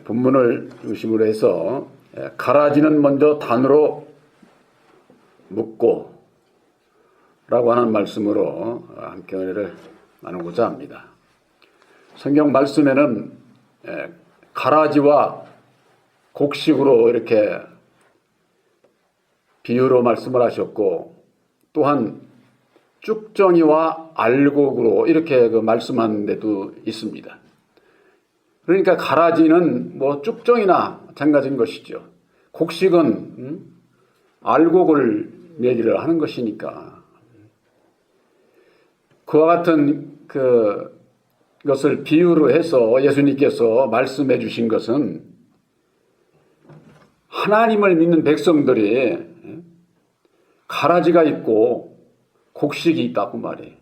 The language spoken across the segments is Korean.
본문을 중심으로 해서 가라지는 먼저 단으로 묶고 라고 하는 말씀으로 함께 은혜를 나누고자 합니다. 성경 말씀에는 가라지와 곡식으로 이렇게 비유로 말씀을 하셨고, 또한 쭉정이와 알곡으로 이렇게 말씀하는 데도 있습니다. 그러니까 가라지는 쭉정이나 마찬가지인 것이죠. 곡식은 알곡을 얘기를 하는 것이니까. 그와 같은 것을 비유로 해서 예수님께서 말씀해 주신 것은 하나님을 믿는 백성들이 가라지가 있고 곡식이 있다고 말이에요.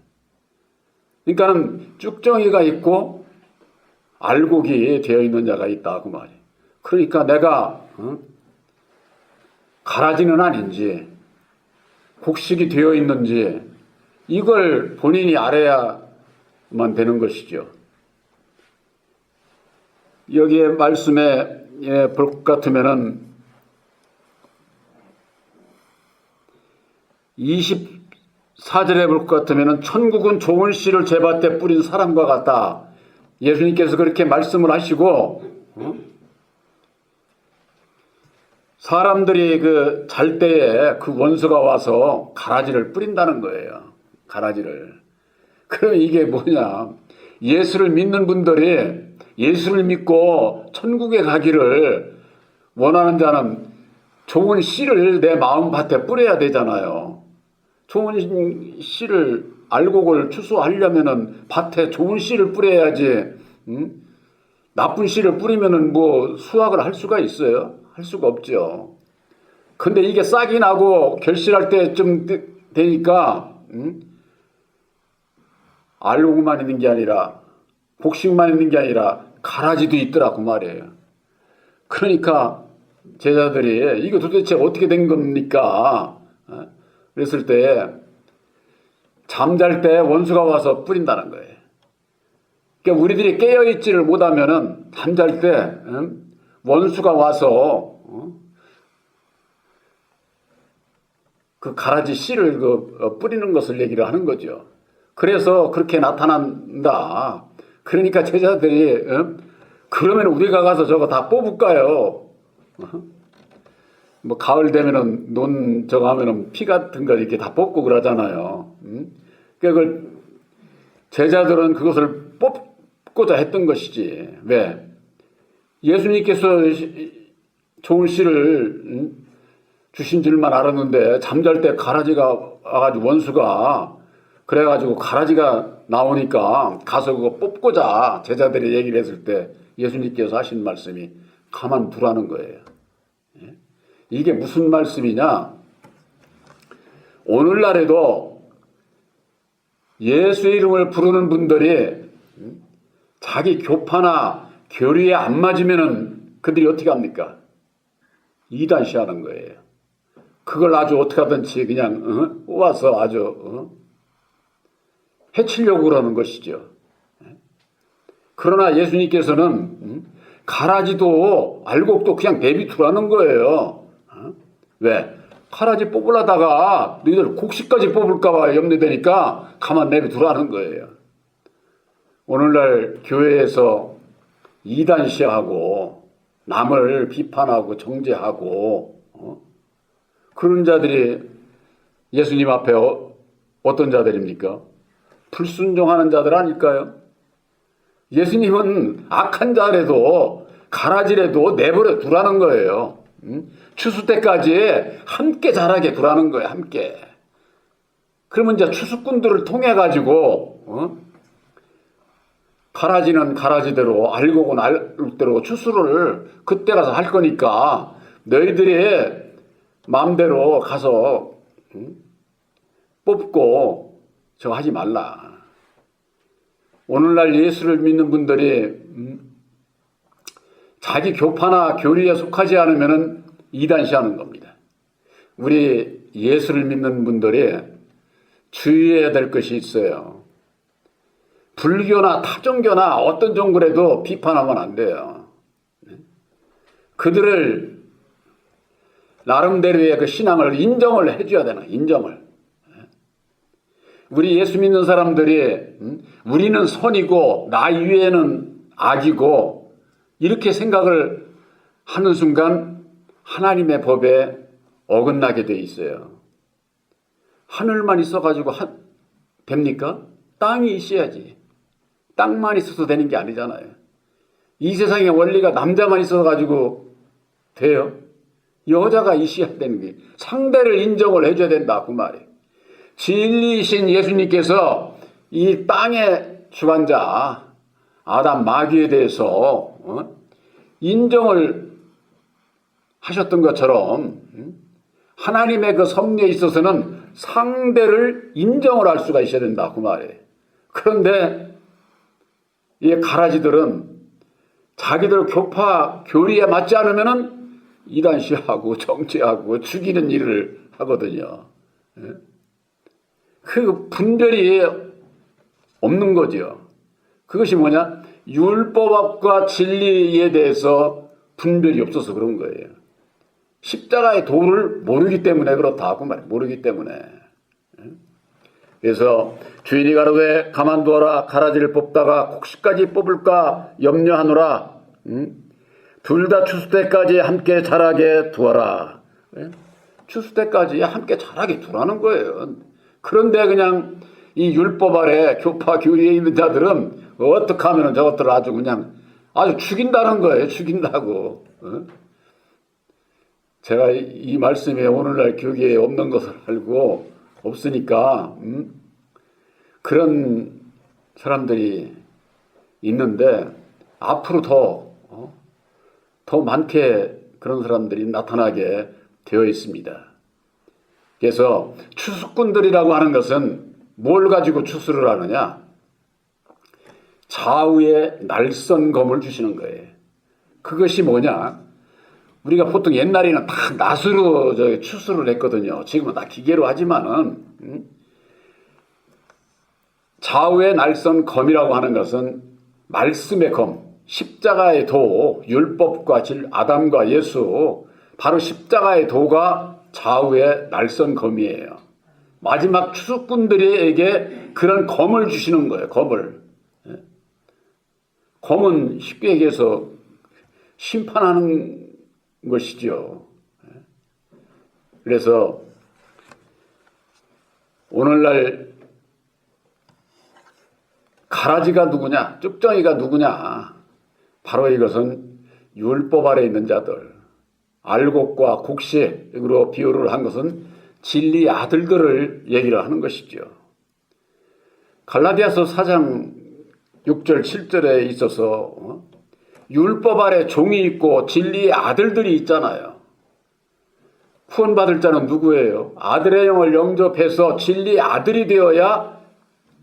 그러니까는 쭉정이가 있고 알곡이 되어 있는 자가 있다고 말이에요. 그러니까 내가 가라지는 아닌지 곡식이 되어 있는지 이걸 본인이 알아야만 되는 것이죠. 여기에 말씀에 볼 것 같으면은 24절에 볼 것 같으면은 천국은 좋은 씨를 제밭에 뿌린 사람과 같다. 예수님께서 그렇게 말씀을 하시고, 사람들이 잘 때에 그 원수가 와서 가라지를 뿌린다는 거예요. 가라지를. 그럼 이게 뭐냐? 예수를 믿는 분들이 예수를 믿고 천국에 가기를 원하는 자는 좋은 씨를 내 마음밭에 뿌려야 되잖아요. 좋은 씨를, 알곡을 추수하려면은 밭에 좋은 씨를 뿌려야지, 나쁜 씨를 뿌리면은 수확을 할 수가 있어요? 할 수가 없죠. 근데 이게 싹이 나고 결실할 때쯤 되니까, 알곡만 있는 게 아니라, 곡식만 있는 게 아니라, 가라지도 있더라고 말이에요. 그러니까 제자들이 이거 도대체 어떻게 된 겁니까? 그랬을 때 잠잘 때 원수가 와서 뿌린다는 거예요. 그러니까 우리들이 깨어있지를 못하면은 잠잘 때 원수가 와서 그 가라지 씨를 뿌리는 것을 얘기를 하는 거죠. 그래서 그렇게 나타난다. 그러니까 제자들이 그러면 우리가 가서 저거 다 뽑을까요? 가을 되면은 논 저거 하면은 피 같은 거 이렇게 다 뽑고 그러잖아요. 그러니까 제자들은 그것을 뽑고자 했던 것이지. 왜? 예수님께서 좋은 씨를 주신 줄만 알았는데 잠잘 때 가라지가 와가지고 원수가 그래가지고 가라지가 나오니까 가서 그거 뽑고자 제자들이 얘기를 했을 때 예수님께서 하신 말씀이 가만두라는 거예요. 이게 무슨 말씀이냐? 오늘날에도 예수의 이름을 부르는 분들이 자기 교파나 교리에 안 맞으면은 그들이 어떻게 합니까? 이단시하는 거예요. 그걸 아주 어떻게 하든지 그냥 뽑아서 아주 해치려고 그러는 것이죠. 그러나 예수님께서는 가라지도 알곡도 그냥 내비두라는 거예요. 왜? 가라지 뽑으려다가 너희들 곡식까지 뽑을까봐 염려되니까 가만 내비두라는 거예요. 오늘날 교회에서 이단시하고 남을 비판하고 정죄하고 그런 자들이 예수님 앞에 어떤 자들입니까? 불순종하는 자들 아닐까요? 예수님은 악한 자라도 가라지라도 내버려 두라는 거예요. 추수 때까지 함께 자라게 두라는 거예요. 함께. 그러면 이제 추수꾼들을 통해 가지고 가라지는 가라지대로 알곡은 알곡대로 추수를 그때 가서 할 거니까 너희들이 마음대로 가서 뽑고 저거 하지 말라. 오늘날 예수를 믿는 분들이 자기 교파나 교리에 속하지 않으면 이단시하는 겁니다. 우리 예수를 믿는 분들이 주의해야 될 것이 있어요. 불교나 타종교나 어떤 종교라도 비판하면 안 돼요. 그들을 나름대로의 그 신앙을 인정을 해줘야 되나, 인정을. 우리 예수 믿는 사람들이 우리는 선이고 나 이외에는 악이고 이렇게 생각을 하는 순간 하나님의 법에 어긋나게 돼 있어요. 하늘만 있어가지고 됩니까? 땅이 있어야지. 땅만 있어서 되는 게 아니잖아요. 이 세상의 원리가 남자만 있어가지고 돼요? 여자가 있어야 되는 게 상대를 인정을 해줘야 된다 그 말이에요. 진리이신 예수님께서 이 땅의 주관자 아담 마귀에 대해서 인정을 하셨던 것처럼 하나님의 그 섭리에 있어서는 상대를 인정을 할 수가 있어야 된다 그 말이에요. 그런데 이 가라지들은 자기들 교파 교리에 맞지 않으면은 이단시하고 정죄하고 죽이는 일을 하거든요. 그 분별이 없는 거죠. 그것이 뭐냐? 율법과 진리에 대해서 분별이 없어서 그런 거예요. 십자가의 도를 모르기 때문에 그렇다고 말이에요. 모르기 때문에. 그래서 주인이 가로되 가만두어라. 가라지를 뽑다가 곡식까지 뽑을까 염려하노라. 둘 다 추수 때까지 함께 자라게 두어라. 추수 때까지 함께 자라게 두라는 거예요. 그런데 그냥 이 율법 아래 교파 교리에 있는 자들은 어떻게 하면 저것들을 아주 그냥 아주 죽인다는 거예요. 죽인다고. 제가 이 말씀에 오늘날 교계에 없는 것을 알고 없으니까 그런 사람들이 있는데 앞으로 더 많게 그런 사람들이 나타나게 되어 있습니다. 그래서 추수꾼들이라고 하는 것은 뭘 가지고 추수를 하느냐? 좌우에 날선 검을 주시는 거예요. 그것이 뭐냐? 우리가 보통 옛날에는 다 낫으로 추수를 했거든요. 지금은 다 기계로 하지만은 좌우에 날선 검이라고 하는 것은 말씀의 검, 십자가의 도, 율법과 아담과 예수, 바로 십자가의 도가 좌우에 날선 검이에요. 마지막 추수꾼들에게 그런 검을 주시는 거예요. 검을. 검은 쉽게 얘기해서 심판하는 것이죠. 그래서 오늘날 가라지가 누구냐? 쭉정이가 누구냐? 바로 이것은 율법 아래 있는 자들. 알곡과 곡식으로 비유를 한 것은 진리 아들들을 얘기를 하는 것이죠. 갈라디아서 4장 6절 7절에 있어서 율법 아래 종이 있고 진리의 아들들이 있잖아요. 구원받을 자는 누구예요? 아들의 영을 영접해서 진리의 아들이 되어야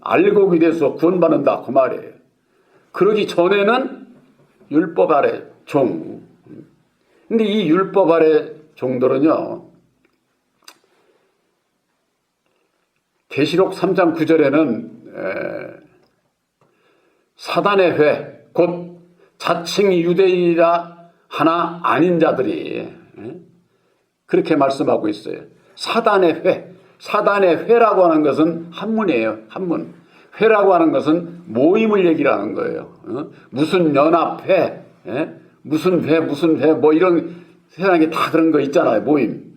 알곡이 돼서 구원받는다 그 말이에요. 그러기 전에는 율법 아래 종. 근데 이 율법 아래 종들은요, 계시록 3장 9절에는 사단의 회, 곧 자칭 유대인이라 하나 아닌 자들이 그렇게 말씀하고 있어요. 사단의 회, 사단의 회라고 하는 것은 한문이에요. 한문. 회라고 하는 것은 모임을 얘기를 하는 거예요. 무슨 연합회, 무슨 회, 뭐 이런 세상에 다 그런 거 있잖아요. 모임.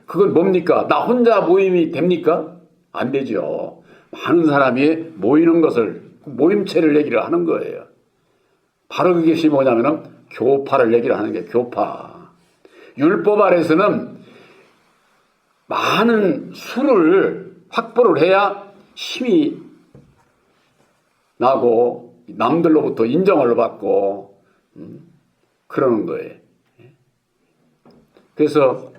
그건 뭡니까? 나 혼자 모임이 됩니까? 안 되죠. 많은 사람이 모이는 것을, 모임체를 얘기를 하는 거예요. 바로 그것이 뭐냐면은 교파를 얘기를 하는 게 교파. 율법 아래서는 많은 수를 확보를 해야 힘이 나고 남들로부터 인정을 받고 그러는 거예요. 그래서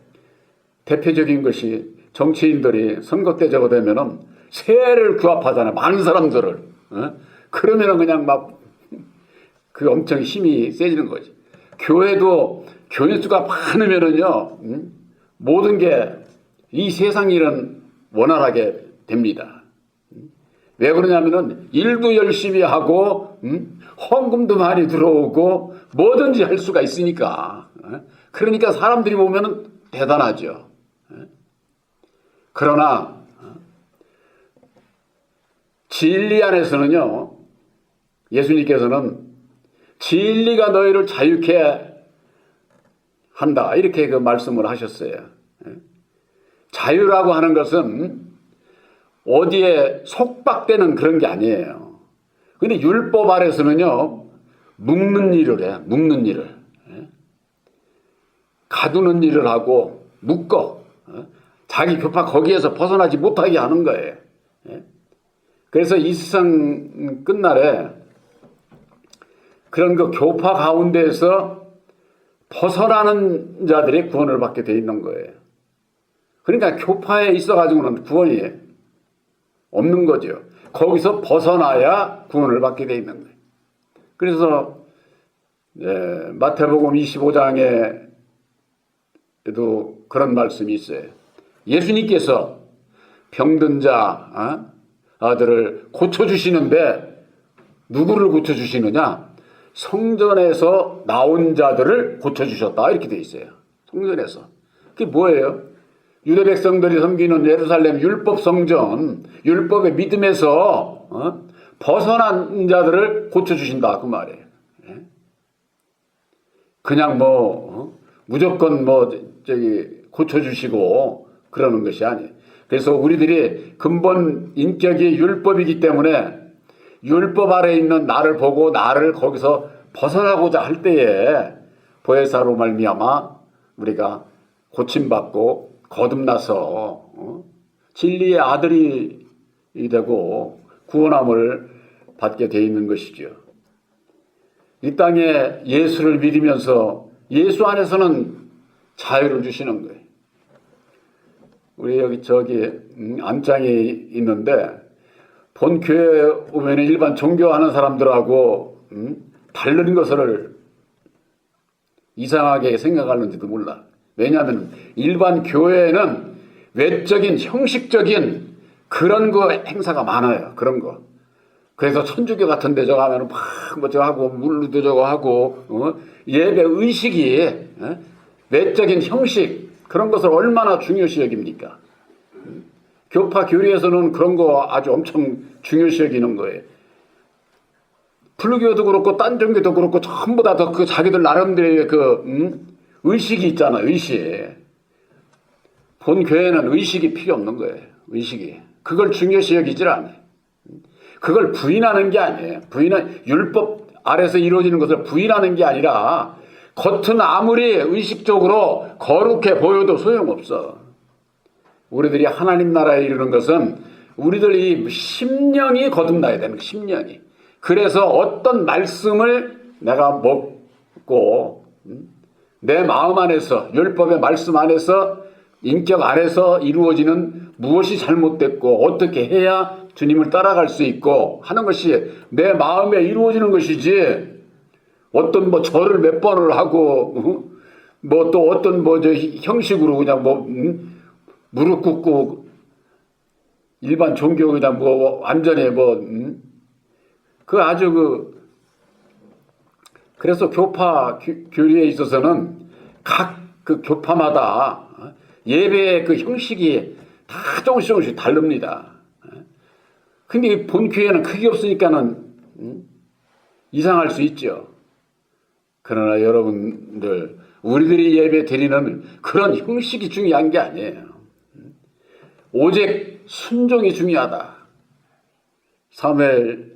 대표적인 것이 정치인들이 선거 때 저거 되면은 세를 규합하잖아요. 많은 사람들을. 그러면은 그냥 막 그 엄청 힘이 세지는 거지. 교회도 교인 수가 많으면은요, 모든 게 이 세상 일은 원활하게 됩니다. 왜 그러냐면은 일도 열심히 하고, 헌금도 많이 들어오고 뭐든지 할 수가 있으니까. 그러니까 사람들이 보면은 대단하죠. 그러나 진리 안에서는요, 예수님께서는 진리가 너희를 자유케 한다, 이렇게 그 말씀을 하셨어요. 자유라고 하는 것은 어디에 속박되는 그런 게 아니에요. 근데 율법 아래서는요, 묶는 일을 해. 묶는 일을. 가두는 일을 하고 묶어. 자기 교파 거기에서 벗어나지 못하게 하는 거예요. 그래서 이 세상 끝날에 그런 그 교파 가운데에서 벗어나는 자들이 구원을 받게 돼 있는 거예요. 그러니까 교파에 있어가지고는 구원이 없는 거죠. 거기서 벗어나야 구원을 받게 돼 있는 거예요. 그래서 마태복음 25장에도 그런 말씀이 있어요. 예수님께서 병든 자 아들을 고쳐주시는데 누구를 고쳐주시느냐? 성전에서 나온 자들을 고쳐주셨다, 이렇게 돼 있어요. 성전에서. 그게 뭐예요? 유대 백성들이 섬기는 예루살렘 율법 성전, 율법의 믿음에서 벗어난 자들을 고쳐주신다, 그 말이에요. 그냥 무조건 고쳐주시고 그러는 것이 아니에요. 그래서 우리들이 근본 인격이 율법이기 때문에 율법 아래 있는 나를 보고 나를 거기서 벗어나고자 할 때에 보혜사로 말미암아 우리가 고침받고 거듭나서 진리의 아들이 되고 구원함을 받게 되어 있는 것이죠. 이 땅에 예수를 믿으면서 예수 안에서는 자유를 주시는 거예요. 우리 여기 안장에 있는데 본 교회에 오면 일반 종교하는 사람들하고 다른 것을 이상하게 생각하는지도 몰라. 왜냐하면 일반 교회에는 외적인 형식적인 그런 거 행사가 많아요. 그런 거. 그래서 천주교 같은 데 저거 하면 막 저거 하고 물도 저거 하고 예배 의식이 외적인 형식 그런 것을 얼마나 중요시 여깁니까? 교파 교리에서는 그런 거 아주 엄청 중요시 여기는 거예요. 불교도 그렇고 딴 종교도 그렇고 전부 다 그 자기들 나름대로의 의식이 있잖아요. 의식. 본 교회는 의식이 필요 없는 거예요. 의식이. 그걸 중요시 여기질 않아요. 그걸 부인하는 게 아니에요. 율법 아래서 이루어지는 것을 부인하는 게 아니라 겉은 아무리 의식적으로 거룩해 보여도 소용없어. 우리들이 하나님 나라에 이르는 것은 우리들이 심령이 거듭나야 되는 거예요. 심령이. 그래서 어떤 말씀을 내가 먹고 내 마음 안에서 율법의 말씀 안에서 인격 안에서 이루어지는 무엇이 잘못됐고 어떻게 해야 주님을 따라갈 수 있고 하는 것이 내 마음에 이루어지는 것이지 어떤 절을 몇 번을 하고 또 어떤 형식으로 그냥 무릎 꿇고 일반 종교 그냥 완전히 그 아주 그래서 교파 교리에 있어서는 각 그 교파마다 예배의 그 형식이 다 조금씩 다릅니다. 근데 본 교회는 크게 없으니까는 이상할 수 있죠. 그러나 여러분들 우리들이 예배 드리는 그런 형식이 중요한 게 아니에요. 오직 순종이 중요하다. 사무엘상에는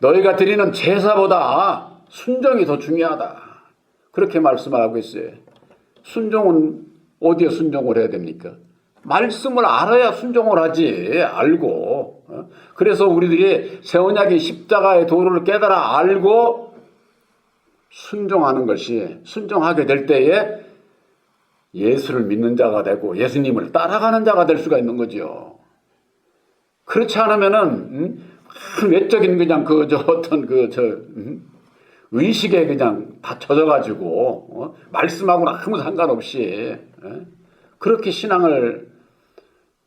너희가 드리는 제사보다 순종이 더 중요하다. 그렇게 말씀하고 있어요. 순종은 어디에 순종을 해야 됩니까? 말씀을 알아야 순종을 하지. 알고. 그래서 우리들이 새 언약의 십자가의 도를 깨달아 알고 순종하는 것이 순종하게 될 때에 예수를 믿는 자가 되고 예수님을 따라가는 자가 될 수가 있는 거죠. 그렇지 않으면은 외적인 그냥 의식에 그냥 다 젖어가지고 말씀하고는 아무 상관없이 그렇게 신앙을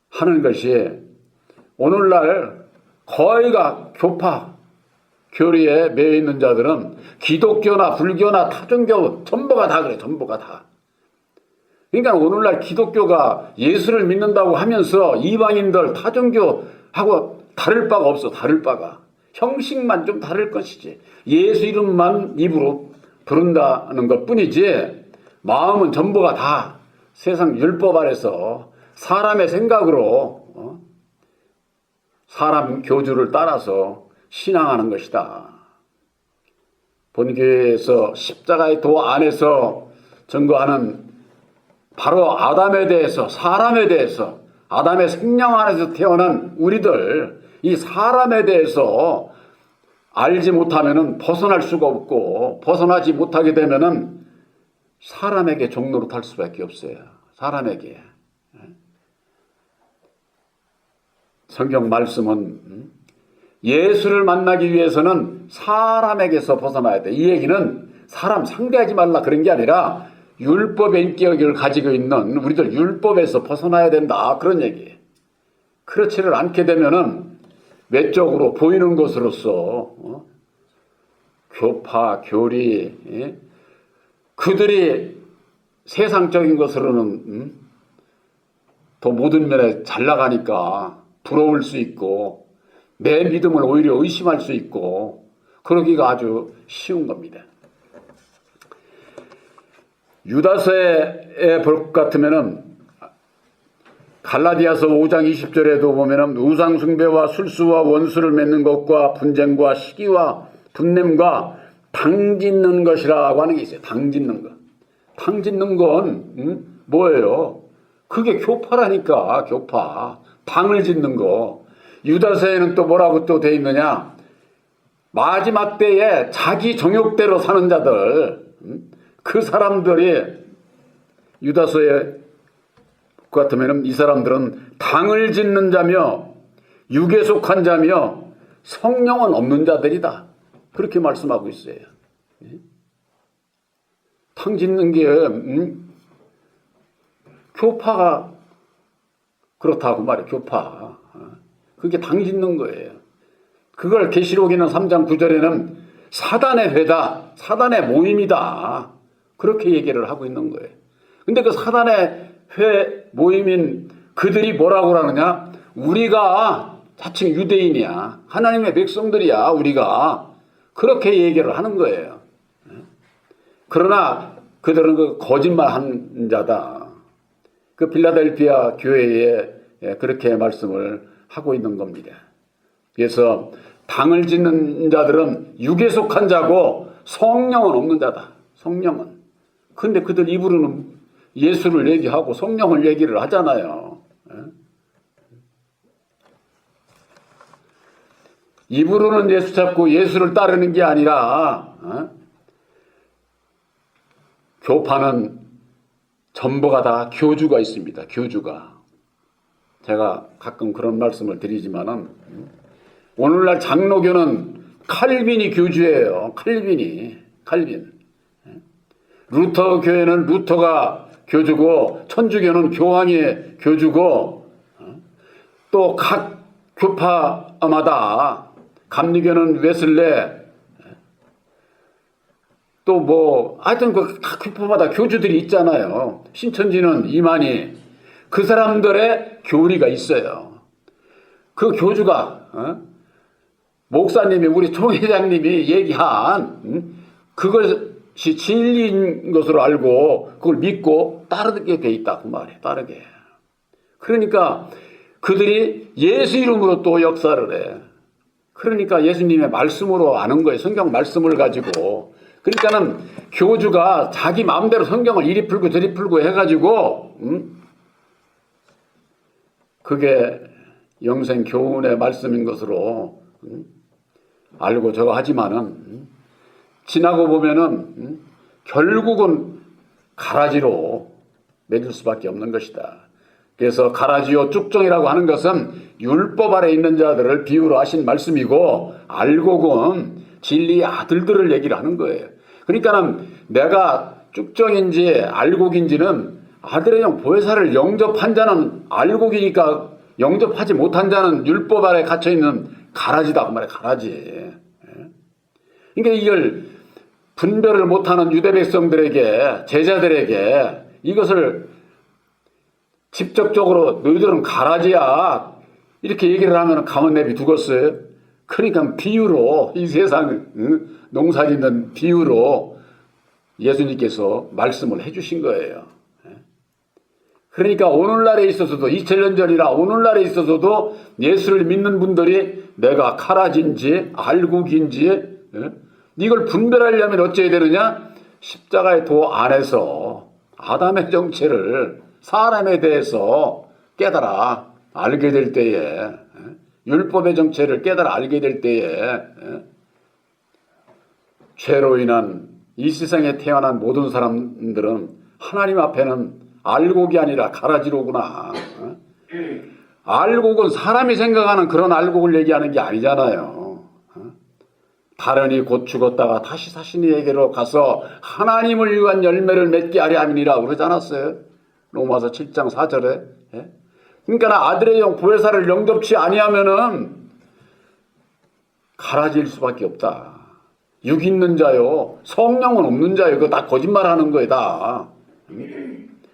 하는 것이 오늘날 거의가 교파 교리에 매여 있는 자들은 기독교나 불교나 타종교 전부가 다 그래. 전부가 다. 그러니까 오늘날 기독교가 예수를 믿는다고 하면서 이방인들 타종교하고 다를 바가 없어. 다를 바가. 형식만 좀 다를 것이지. 예수 이름만 입으로 부른다는 것뿐이지 마음은 전부가 다 세상 율법 아래서 사람의 생각으로 사람 교주를 따라서 신앙하는 것이다. 본교에서 십자가의 도 안에서 증거하는 바로 아담에 대해서, 사람에 대해서, 아담의 생명 안에서 태어난 우리들, 이 사람에 대해서 알지 못하면은 벗어날 수가 없고, 벗어나지 못하게 되면은 사람에게 종로로 탈 수밖에 없어요. 사람에게. 성경 말씀은 예수를 만나기 위해서는 사람에게서 벗어나야 돼. 이 얘기는 사람 상대하지 말라 그런 게 아니라 율법의 인격을 가지고 있는 우리들 율법에서 벗어나야 된다. 그런 얘기예요. 그렇지를 않게 되면은 외적으로 보이는 것으로서 교파, 교리, 그들이 세상적인 것으로는 더 모든 면에 잘 나가니까 부러울 수 있고 내 믿음을 오히려 의심할 수 있고 그러기가 아주 쉬운 겁니다. 유다서에 볼 것 같으면은 갈라디아서 5장 20절에도 보면은 우상 숭배와 술수와 원수를 맺는 것과 분쟁과 시기와 분냄과 당 짓는 것이라고 하는 게 있어요. 당 짓는 것. 당 짓는 건 뭐예요? 그게 교파라니까. 교파. 당을 짓는 거. 유다서에는 또 뭐라고 또 돼 있느냐? 마지막 때에 자기 정욕대로 사는 자들, 그 사람들이 유다서에 같으면 이 사람들은 당을 짓는 자며 육에 속한 자며 성령은 없는 자들이다. 그렇게 말씀하고 있어요. 당 짓는 게 교파가 그렇다고 말해. 교파. 그게 당 짓는 거예요. 그걸 계시록에는 3장 9절에는 사단의 회다. 사단의 모임이다. 그렇게 얘기를 하고 있는 거예요. 근데 그 사단의 회 모임인 그들이 뭐라고 그러느냐? 우리가 자칭 유대인이야. 하나님의 백성들이야. 우리가. 그렇게 얘기를 하는 거예요. 그러나 그들은 그 거짓말한 자다. 그 빌라델피아 교회에 그렇게 말씀을 하고 있는 겁니다. 그래서 당을 짓는 자들은 육에 속한 자고 성령은 없는 자다. 성령은. 근데 그들 입으로는 예수를 얘기하고 성령을 얘기를 하잖아요. 입으로는 예수 찾고 예수를 따르는 게 아니라 교파는 전부가 다 교주가 있습니다. 교주가. 제가 가끔 그런 말씀을 드리지만은 오늘날 장로교는 칼빈이 교주예요. 칼빈. 루터 교회는 루터가 교주고 천주교는 교황이 교주고 또 각 교파마다 감리교는 웨슬레 또 뭐 하여튼 각 교파마다 교주들이 있잖아요. 신천지는 이만희 그 사람들의 교리가 있어요. 그 교주가 목사님이 우리 총회장님이 얘기한 그것이 진리인 것으로 알고 그걸 믿고 따르게 돼 있다 그 말이에요. 따르게. 그러니까 그들이 예수 이름으로 또 역사를 해. 그러니까 예수님의 말씀으로 아는 거예요. 성경 말씀을 가지고. 그러니까는 교주가 자기 마음대로 성경을 이리 풀고 저리 풀고 해가지고 그게 영생 교훈의 말씀인 것으로 알고 저거 하지만은 지나고 보면은 결국은 가라지로 맺을 수밖에 없는 것이다. 그래서 가라지요 쭉정이라고 하는 것은 율법 아래 있는 자들을 비유로 하신 말씀이고 알곡은 진리의 아들들을 얘기를 하는 거예요. 그러니까는 내가 쭉정인지 알곡인지는 아들의 영 보혜사를 영접한 자는 알곡이니까 영접하지 못한 자는 율법 아래 갇혀있는 가라지다 그 말이에요. 가라지. 그러니까 이걸 분별을 못하는 유대 백성들에게, 제자들에게 이것을 직접적으로 너희들은 가라지야 이렇게 얘기를 하면 가만 내비 두겠어요. 그러니까 비유로, 이 세상 농사 짓는 비유로 예수님께서 말씀을 해주신 거예요. 그러니까 오늘날에 있어서도 2000년 전이라 오늘날에 있어서도 예수를 믿는 분들이 내가 가라지인지 알곡인지 이걸 분별하려면 어찌해야 되느냐? 십자가의 도 안에서 아담의 정체를 사람에 대해서 깨달아 알게 될 때에, 율법의 정체를 깨달아 알게 될 때에 죄로 인한 이 세상에 태어난 모든 사람들은 하나님 앞에는 알곡이 아니라 가라지로구나. 알곡은 사람이 생각하는 그런 알곡을 얘기하는 게 아니잖아요. 다른이 곧 죽었다가 다시 자신에게로 가서 하나님을 위한 열매를 맺게 하려 함이니라 그러지 않았어요? 로마서 7장 4절에. 그러니까 아들의 영 보혜사를 영접치 아니하면은 가라질 수밖에 없다. 육 있는 자요, 성령은 없는 자요. 그거 다 거짓말하는 거예요, 다.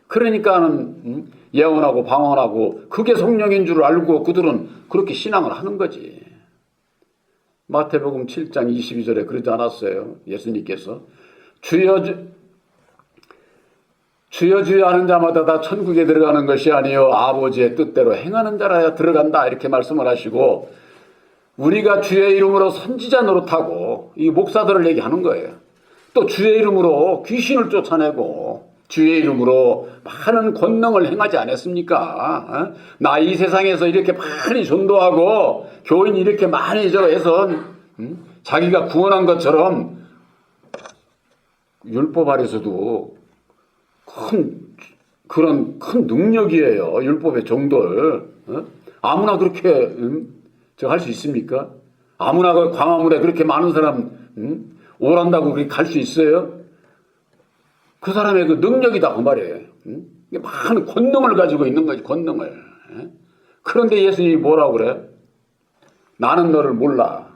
그러니까는 예언하고 방언하고 그게 성령인 줄 알고 그들은 그렇게 신앙을 하는 거지. 마태복음 7장 22절에 그러지 않았어요? 예수님께서 주여 주여 하는 자마다 다 천국에 들어가는 것이 아니요 아버지의 뜻대로 행하는 자라야 들어간다 이렇게 말씀을 하시고, 우리가 주의 이름으로 선지자 노릇하고 이 목사들을 얘기하는 거예요. 또 주의 이름으로 귀신을 쫓아내고 주의 이름으로 많은 권능을 행하지 않았습니까? 나 이 세상에서 이렇게 많이 전도하고 교인 이렇게 많이 해서 자기가 구원한 것처럼 율법 아래서도 그런 큰 능력이에요. 율법의 정도를. 아무나 그렇게 할 수 있습니까? 아무나 그 광화문에 그렇게 많은 사람 오란다고 그렇게 갈 수 있어요? 그 사람의 그 능력이다 그 말이에요. 많은 권능을 가지고 있는 거지, 권능을. 그런데 예수님이 뭐라고 그래? 나는 너를 몰라.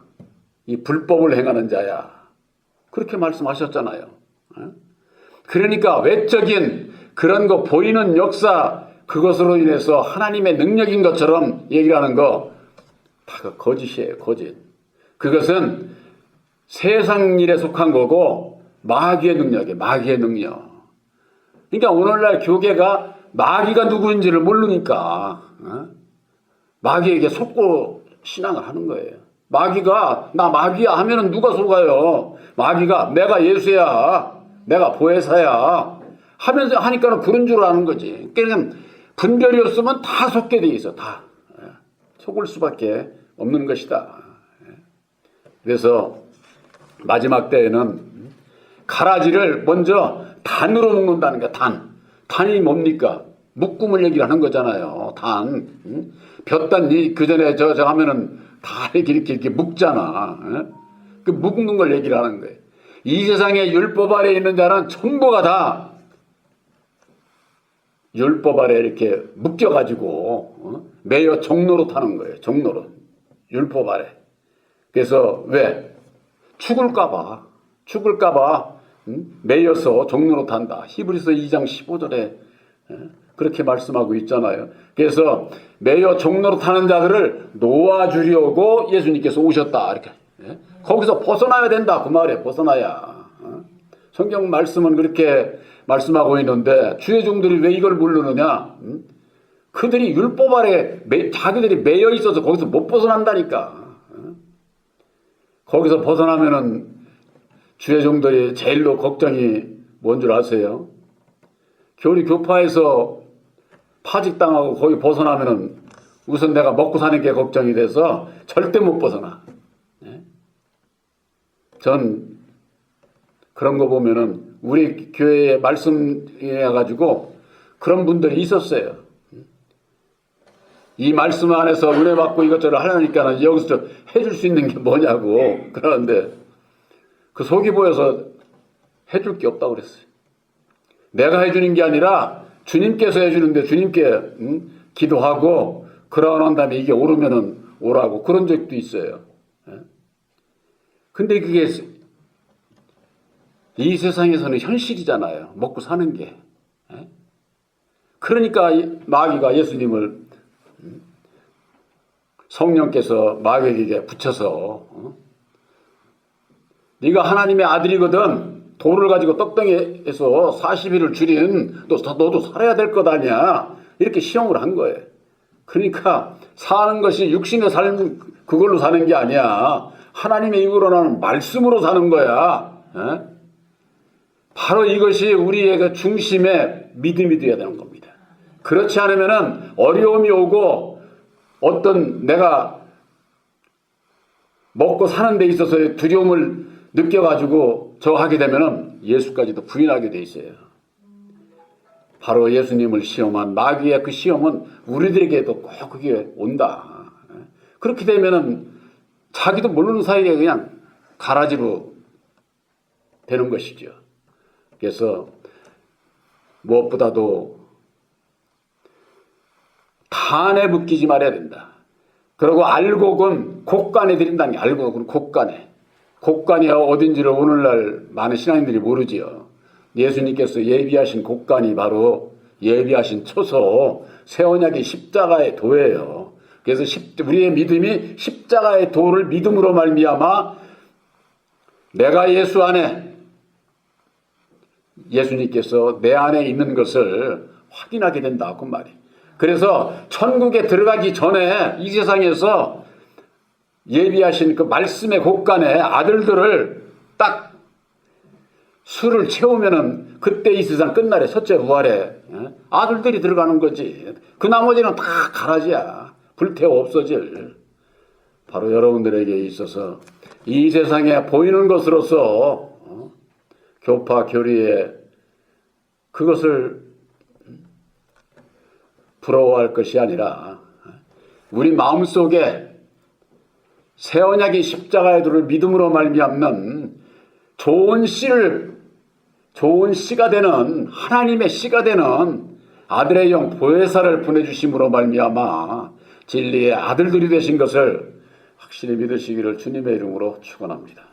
이 불법을 행하는 자야. 그렇게 말씀하셨잖아요. 그러니까 외적인 그런 거 보이는 역사, 그것으로 인해서 하나님의 능력인 것처럼 얘기를 하는 거 다 거짓이에요, 거짓. 그것은 세상 일에 속한 거고 마귀의 능력이에요, 마귀의 능력. 그러니까 오늘날 교계가 마귀가 누구인지를 모르니까 마귀에게 속고 신앙을 하는 거예요. 마귀가 나 마귀야 하면은 누가 속아요? 마귀가 내가 예수야, 내가 보혜사야 하면서 하니까는 그런 줄 아는 거지. 그러니까 분별이 없으면 다 속게 돼 있어, 다 속을 수밖에 없는 것이다. 그래서 마지막 때에는 가라지를 먼저 단으로 묶는다는 거야. 단이 뭡니까? 묶음을 얘기하는 거잖아요. 단. 볕단 그 전에 저 하면은 다 이렇게 묶잖아. 그 묶는 걸 얘기를 하는 거예요. 이 세상에 율법 아래 있는 자는 전부가 다 율법 아래 이렇게 묶여가지고 매여 종로로 타는 거예요. 종로로. 율법 아래. 그래서 왜? 죽을까봐 매여서 종로로 탄다. 히브리서 2장 15절에 그렇게 말씀하고 있잖아요. 그래서 매여 종로로 타는 자들을 놓아주려고 예수님께서 오셨다. 이렇게. 거기서 벗어나야 된다. 그 말이에요. 벗어나야. 성경 말씀은 그렇게 말씀하고 있는데 주의 종들이 왜 이걸 모르느냐? 그들이 율법 아래 자기들이 매여 있어서 거기서 못 벗어난다니까. 거기서 벗어나면은 주의 종들이 제일로 걱정이 뭔 줄 아세요? 교파에서 파직당하고 거기 벗어나면은 우선 내가 먹고 사는 게 걱정이 돼서 절대 못 벗어나. 전 그런 거 보면은 우리 교회에 말씀해가지고 그런 분들이 있었어요. 이 말씀 안에서 은혜 받고 이것저것 하려니까 여기서 해줄 수 있는 게 뭐냐고. 그러는데 그 속이 보여서 해줄 게 없다고 그랬어요. 내가 해주는 게 아니라 주님께서 해주는데 주님께 기도하고 그러고 난 다음에 이게 오르면은 오라고 그런 적도 있어요. 근데 그게 이 세상에서는 현실이잖아요. 먹고 사는 게. 그러니까 마귀가 예수님을 성령께서 마귀에게 붙여서 네가 하나님의 아들이거든 돌을 가지고 떡덩이에서 40일을 줄인 너도 살아야 될 것 아니야. 이렇게 시험을 한 거예요. 그러니까 사는 것이 육신의 삶 그걸로 사는 게 아니야. 하나님의 입으로 나는 말씀으로 사는 거야. 바로 이것이 우리의 그 중심의 믿음이 되어야 되는 겁니다. 그렇지 않으면은 어려움이 오고 어떤 내가 먹고 사는 데 있어서의 두려움을 느껴가지고 하게 되면은 예수까지도 부인하게 돼 있어요. 바로 예수님을 시험한 마귀의 그 시험은 우리들에게도 꼭 그게 온다. 그렇게 되면은 자기도 모르는 사이에 그냥 가라지로 되는 것이죠. 그래서 무엇보다도 탄에 묶이지 말아야 된다. 그리고 알곡은 곡간에 들인다는 게 알곡은 곡간에. 곡간이 어딘지를 오늘날 많은 신앙인들이 모르지요. 예수님께서 예비하신 곡간이 바로 예비하신 초소, 새 언약의 십자가의 도예요. 그래서 우리의 믿음이 십자가의 도를 믿음으로 말미암아 내가 예수 안에 예수님께서 내 안에 있는 것을 확인하게 된다. 그 말이. 그래서 천국에 들어가기 전에 이 세상에서 예비하신 그 말씀의 곡간에 아들들을 딱 수를 채우면은 그때 이 세상 끝날에 첫째 부활에 아들들이 들어가는 거지. 그 나머지는 다 가라지야. 불태워 없어질. 바로 여러분들에게 있어서 이 세상에 보이는 것으로서 교파 교리에 그것을 부러워할 것이 아니라 우리 마음속에 새 언약의 십자가의 도를 믿음으로 말미암는 좋은 씨가 되는 하나님의 씨가 되는 아들의 영 보혜사를 보내주심으로 말미암아 진리의 아들들이 되신 것을 확실히 믿으시기를 주님의 이름으로 축원합니다.